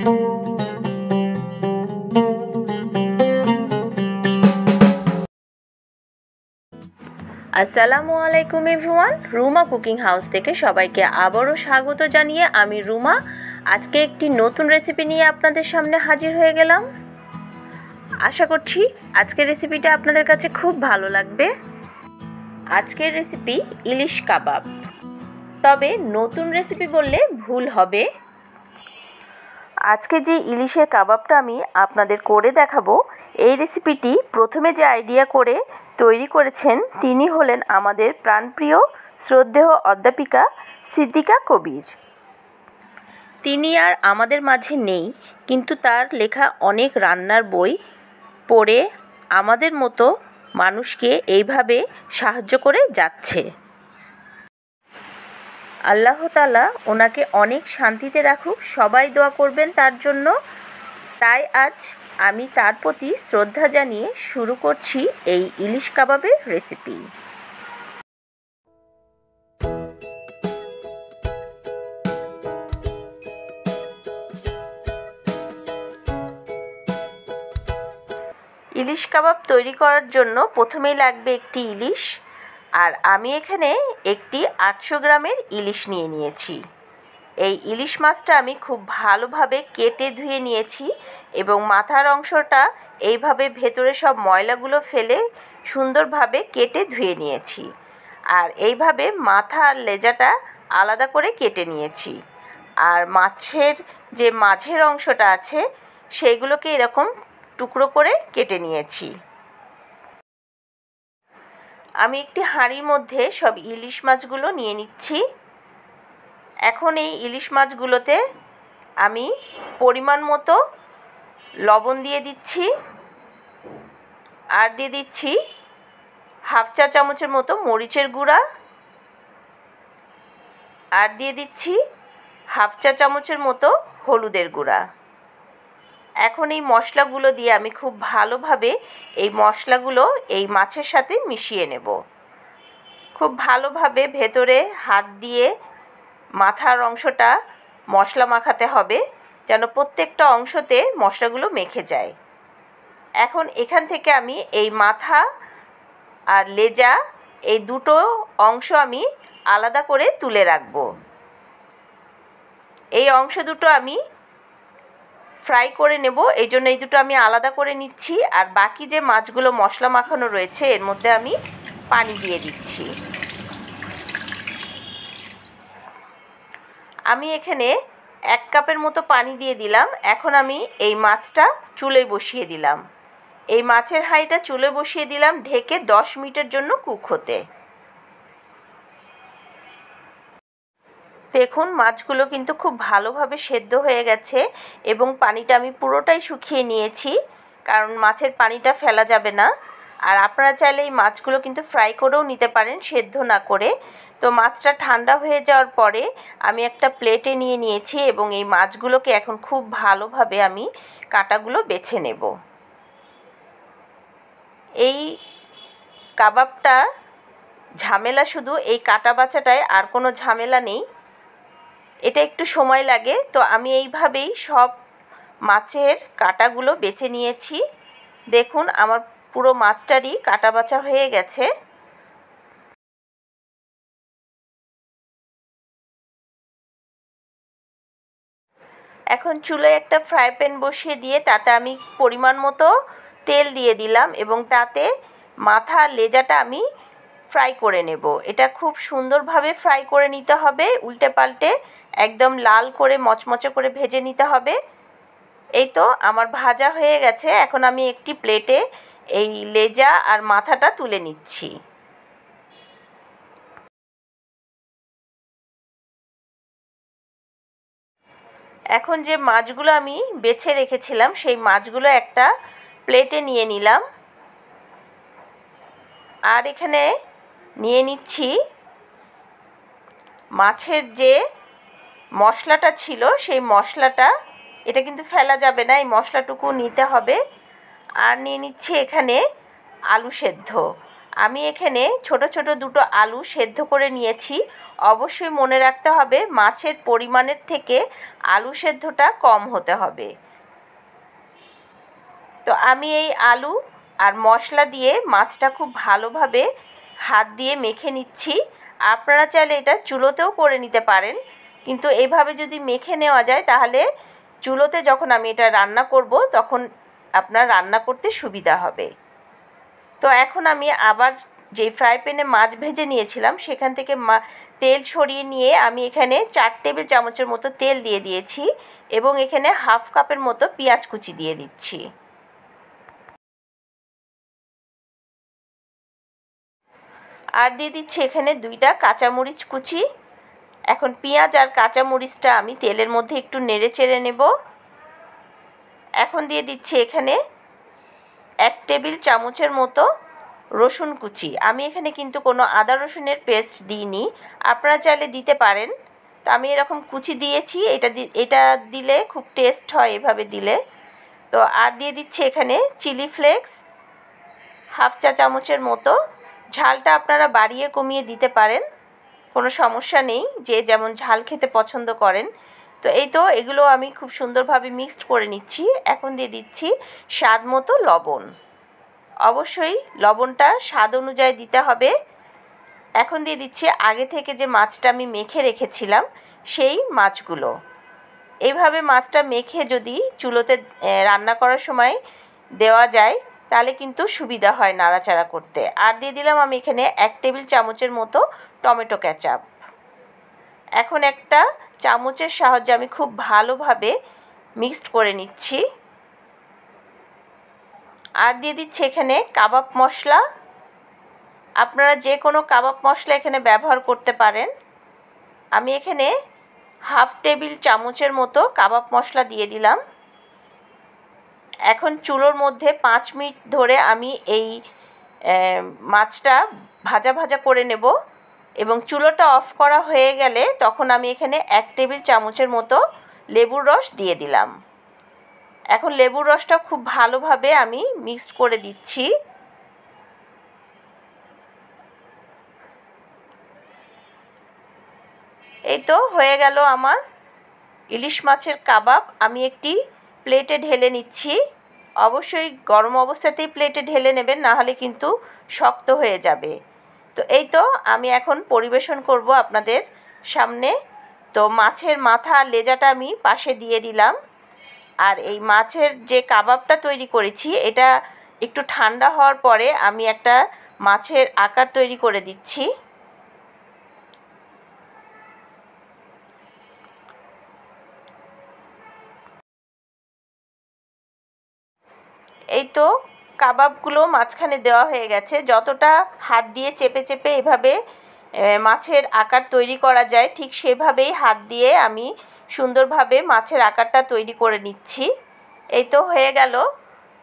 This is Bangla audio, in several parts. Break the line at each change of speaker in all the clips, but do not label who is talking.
আসসালামু আলাইকুম এভরিওয়ান, রুমা কুকিং হাউস থেকে সবাইকে আবারও স্বাগত জানিয়ে আমি রুমা আজকে একটি নতুন রেসিপি নিয়ে আপনাদের সামনে হাজির হয়ে গেলাম। আশা করছি আজকের রেসিপিটা আপনাদের কাছে খুব ভালো লাগবে। আজকের রেসিপি ইলিশ কাবাব, তবে নতুন রেসিপি বললে ভুল হবে। আজকে যে ইলিশের কাবাবটা আমি আপনাদের করে দেখাবো, এই রেসিপিটি প্রথমে যে আইডিয়া করে তৈরি করেছেন তিনি হলেন আমাদের প্রাণপ্রিয় শ্রদ্ধেয় অধ্যাপিকা সিদ্দিকা কবির। তিনি আর আমাদের মাঝে নেই, কিন্তু তার লেখা অনেক রান্নার বই পড়ে আমাদের মতো মানুষকে এইভাবে সাহায্য করে যাচ্ছে। আল্লাহ তাআলা ওনাকে অনেক শান্তিতে রাখুক, সবাই দোয়া করবেন তার জন্য। তাই আজ আমি তার প্রতি শ্রদ্ধা জানিয়ে শুরু করছি এই ইলিশ কাবাবের রেসিপি। ইলিশ কাবাব তৈরি করার জন্য প্রথমেই লাগবে একটি ইলিশ, আর আমি এখানে একটি 800 গ্রামের ইলিশ নিয়ে নিয়েছি। এই ইলিশ মাছটা আমি খুব ভালোভাবে কেটে ধুয়ে নিয়েছি এবং মাথার অংশটা এইভাবে ভেতরে সব ময়লাগুলো ফেলে সুন্দরভাবে কেটে ধুয়ে নিয়েছি। আর এইভাবে মাথা আর লেজাটা আলাদা করে কেটে নিয়েছি। আর মাছের যে মাঝের অংশটা আছে সেইগুলোকে এরকম টুকরো করে কেটে নিয়েছি। আমি একটি হাঁড়ির মধ্যে সব ইলিশ মাছগুলো নিয়ে নিচ্ছি। এখন এই ইলিশ মাছগুলোতে আমি পরিমাণ মতো লবণ দিয়ে দিচ্ছি, আর দিয়ে দিচ্ছি হাফ চা চামচের মতো মরিচের গুঁড়া, আর দিয়ে দিচ্ছি হাফ চা চামচের মতো হলুদের গুঁড়া। এখন এই মশলাগুলো দিয়ে আমি খুব ভালোভাবে এই মশলাগুলো এই মাছের সাথে মিশিয়ে নেব। খুব ভালোভাবে ভেতরে হাত দিয়ে মাথার অংশটা মশলা মাখাতে হবে, যেন প্রত্যেকটা অংশতে মশলাগুলো মেখে যায়। এখন এখান থেকে আমি এই মাথা আর লেজা এই দুটো অংশ আমি আলাদা করে তুলে রাখব। এই অংশ দুটো আমি ফ্রাই করে নেব, এই জন্য এই দুটো আমি আলাদা করে নিচ্ছি। আর বাকি যে মাছগুলো মশলা মাখানো রয়েছে এর মধ্যে আমি পানি দিয়ে দিচ্ছি। আমি এখানে 1 কাপের মতো পানি দিয়ে দিলাম। এখন আমি এই মাছটা চুলোয় বসিয়ে দিলাম। এই মাছের হাঁড়িটা চুলোয় বসিয়ে দিলাম ঢেকে 10 মিনিটের জন্য কুক হতে। দেখুন মাছগুলো কিন্তু খুব ভালোভাবে সেদ্ধ হয়ে গেছে এবং পানিটা আমি পুরোটাই শুকিয়ে নিয়েছি, কারণ মাছের পানিটা ফেলা যাবে না। আর আপনারা চাইলে এই মাছগুলো কিন্তু ফ্রাই করেও নিতে পারেন সেদ্ধ না করে। তো মাছটা ঠান্ডা হয়ে যাওয়ার পরে আমি একটা প্লেটে নিয়ে নিয়েছি এবং এই মাছগুলোকে এখন খুব ভালোভাবে আমি কাঁটাগুলো বেছে নেব। এই কাবাবটা ঝামেলা শুধু এই কাটা বাছাটায়, আর কোনো ঝামেলা নেই। এটা একটু সময় লাগে, তো আমি এইভাবেই সব মাছের কাঁটাগুলো বেছে নিয়েছি। দেখুন আমার পুরো মাছটারই কাটা বাছা হয়ে গেছে। এখন চুলায় একটা ফ্রাই প্যান বসিয়ে দিয়ে তাতে আমি পরিমাণ মতো তেল দিয়ে দিলাম এবং তাতে মাথা আর লেজাটা আমি ফ্রাই করে নেব। এটা খুব সুন্দরভাবে ফ্রাই করে নিতে হবে, উল্টে পাল্টে একদম লাল করে মচমচে করে ভেজে নিতে হবে। এই তো আমার ভাজা হয়ে গেছে। এখন আমি একটি প্লেটে এই লেজা আর মাথাটা তুলে নিচ্ছি। এখন যে মাছগুলো আমি বেছে রেখেছিলাম সেই মাছগুলো একটা প্লেটে নিয়ে নিলাম। আর এখানে নিয়ে নিচ্ছি মাছের যে মশলাটা ছিল সেই মশলাটা, এটা কিন্তু ফেলা যাবে না, এই মশলাটুকু নিতে হবে। আর নিয়ে নিচ্ছি এখানে আলু সেদ্ধ। আমি এখানে ছোট ছোট দুটো আলু সেদ্ধ করে নিয়েছি। অবশ্যই মনে রাখতে হবে মাছের পরিমাণের থেকে আলু সেদ্ধটা কম হতে হবে। তো আমি এই আলু আর মশলা দিয়ে মাছটা খুব ভালোভাবে হাত দিয়ে মেখে নিচ্ছি। আপনারা চাইলে এটা চুলোতেও করে নিতে পারেন, কিন্তু এইভাবে যদি মেখে নেওয়া যায় তাহলে চুলোতে যখন আমি এটা রান্না করব তখন আপনার রান্না করতে সুবিধা হবে। তো এখন আমি আবার যেই ফ্রাই প্যানে মাছ ভেজে নিয়েছিলাম সেখান থেকে তেল ছড়িয়ে নিয়ে আমি এখানে 4 টেবিল চামচের মতো তেল দিয়ে দিয়েছি এবং এখানে হাফ কাপের মতো পেঁয়াজ কুচি দিয়ে দিচ্ছি। আর দিয়ে দিচ্ছি এখানে 2টা কাঁচামরিচ কুচি। এখন পেঁয়াজ আর কাঁচামরিচটা আমি তেলের মধ্যে একটু নেড়ে চেড়ে নেব। এখন দিয়ে দিচ্ছি এখানে 1 টেবিল চামচের মতো রসুন কুচি। আমি এখানে কিন্তু কোনো আদা রসুনের পেস্ট দিইনি, আপনারা চাইলে দিতে পারেন। তো আমি এরকম কুচি দিয়েছি, এটা দিলে খুব টেস্ট হয় এভাবে দিলে। তো আর দিয়ে দিচ্ছি এখানে চিলি ফ্লেক্স হাফ চা চামচের মতো। ঝালটা আপনারা বাড়িয়ে কমিয়ে দিতে পারেন, কোনো সমস্যা নেই, যে যেমন ঝাল খেতে পছন্দ করেন। তো এই তো এগুলো আমি খুব সুন্দরভাবে মিক্সড করে নিচ্ছি। এখন দিয়ে দিচ্ছি স্বাদ মতো লবণ। অবশ্যই লবণটা স্বাদ অনুযায়ী দিতে হবে। এখন দিয়ে দিচ্ছি আগে থেকে যে মাছটা আমি মেখে রেখেছিলাম সেই মাছগুলো। এইভাবে মাছটা মেখে যদি চুলোতে রান্না করার সময় দেওয়া যায় তাহলে কিন্তু সুবিধা হয় নাড়াচাড়া করতে। আর দিয়ে দিলাম আমি এখানে 1 টেবিল চামচের মতো টমেটো কেচাপ। এখন একটা চামচের সাহায্যে আমি খুব ভালোভাবে মিক্সড করে নিচ্ছি। আর দিয়ে দিচ্ছি এখানে কাবাব মশলা। আপনারা যে কোনো কাবাব মশলা এখানে ব্যবহার করতে পারেন। আমি এখানে হাফ টেবিল চামচের মতো কাবাব মশলা দিয়ে দিলাম। এখন চুলোর মধ্যে 5 মিনিট ধরে আমি এই মাছটা ভাজা ভাজা করে নেব এবং চুলোটা অফ করা হয়ে গেলে তখন আমি এখানে 1 টেবিল চামচের মতো লেবুর রস দিয়ে দিলাম। এখন লেবুর রসটা খুব ভালোভাবে আমি মিক্সড করে দিচ্ছি। এই তো হয়ে গেল আমার ইলিশ মাছের কাবাব। আমি একটি প্লেটে ঢেলে নিচ্ছি। অবশ্যই গরম অবস্থাতেই প্লেটে ঢেলে নেবেন, না হলে কিন্তু শক্ত হয়ে যাবে। তো এই তো আমি এখন পরিবেশন করব আপনাদের সামনে। তো মাছের মাথা আর লেজাটা আমি পাশে দিয়ে দিলাম। আর এই মাছের যে কাবাবটা তৈরি করেছি এটা একটু ঠান্ডা হওয়ার পরে আমি একটা মাছের আকার তৈরি করে দিচ্ছি। এই তো কাবাবগুলো মাঝখানে দেওয়া হয়ে গেছে। যতটা হাত দিয়ে চেপে চেপে এভাবে মাছের আকার তৈরি করা যায় ঠিক সেভাবেই হাত দিয়ে আমি সুন্দরভাবে মাছের আকারটা তৈরি করে নিচ্ছি। এই তো হয়ে গেল।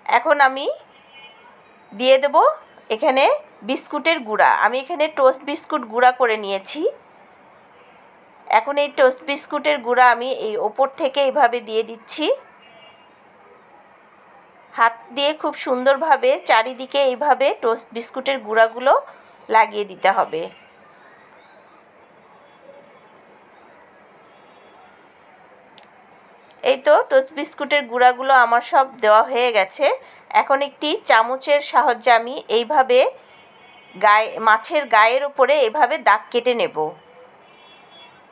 এখন আমি দিয়ে দেব এখানে বিস্কুটের গুঁড়া। আমি এখানে টোস্ট বিস্কুট গুঁড়া করে নিয়েছি। এখন এই টোস্ট বিস্কুটের গুঁড়া আমি এই ওপর থেকে এইভাবে দিয়ে দিচ্ছি। হাত দিয়ে খুব সুন্দরভাবে চারিদিকে এইভাবে টোস্ট বিস্কুটের গুঁড়াগুলো লাগিয়ে দিতে হবে। এই তো টোস্ট বিস্কুটের গুঁড়াগুলো আমার সব দেওয়া হয়ে গেছে। এখন একটি চামচের সাহায্যে আমি এইভাবে মাছের গায়ের উপরে এইভাবে দাগ কেটে নেব।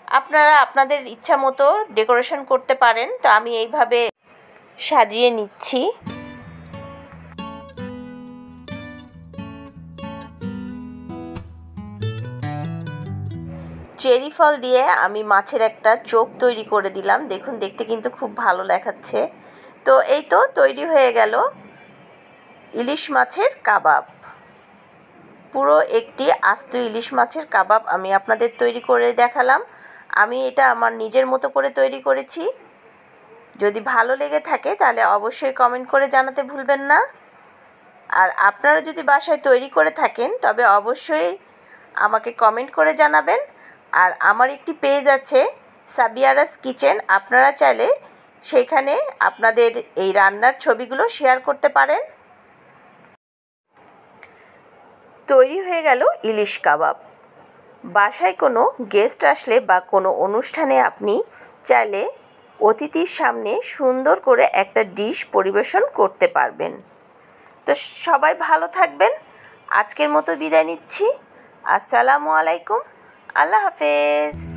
আপনারা আপনাদের ইচ্ছা মতো ডেকোরেশন করতে পারেন। তো আমি এইভাবে সাজিয়ে নিচ্ছি। চেরি ফল দিয়ে আমি মাছের একটা চোখ তৈরি করে দিলাম। দেখুন দেখতে কিন্তু খুব ভালো দেখাচ্ছে। তো এই তো তৈরি হয়ে গেল ইলিশ মাছের কাবাব। পুরো একটি আস্ত ইলিশ মাছের কাবাব আমি আপনাদের তৈরি করে দেখালাম। আমি এটা আমার নিজের মতো করে তৈরি করেছি। যদি ভালো লেগে থাকে তাহলে অবশ্যই কমেন্ট করে জানাতে ভুলবেন না। আর আপনারা যদি বাসায় তৈরি করে থাকেন তবে অবশ্যই আমাকে কমেন্ট করে জানাবেন। আর আমার একটি পেজ আছে সাবিয়ারাস কিচেন, আপনারা চাইলে সেখানে আপনাদের এই রান্নার ছবিগুলো শেয়ার করতে পারেন। তৈরি হয়ে গেল ইলিশ কাবাব। বাসায় কোনো গেস্ট আসলে বা কোনো অনুষ্ঠানে আপনি চাইলে অতিথির সামনে সুন্দর করে একটা ডিশ পরিবেশন করতে পারবেন। তো সবাই ভালো থাকবেন। আজকের মতো বিদায় নিচ্ছি। আসসালামু আলাইকুম। আল্লাহ হাফেজ।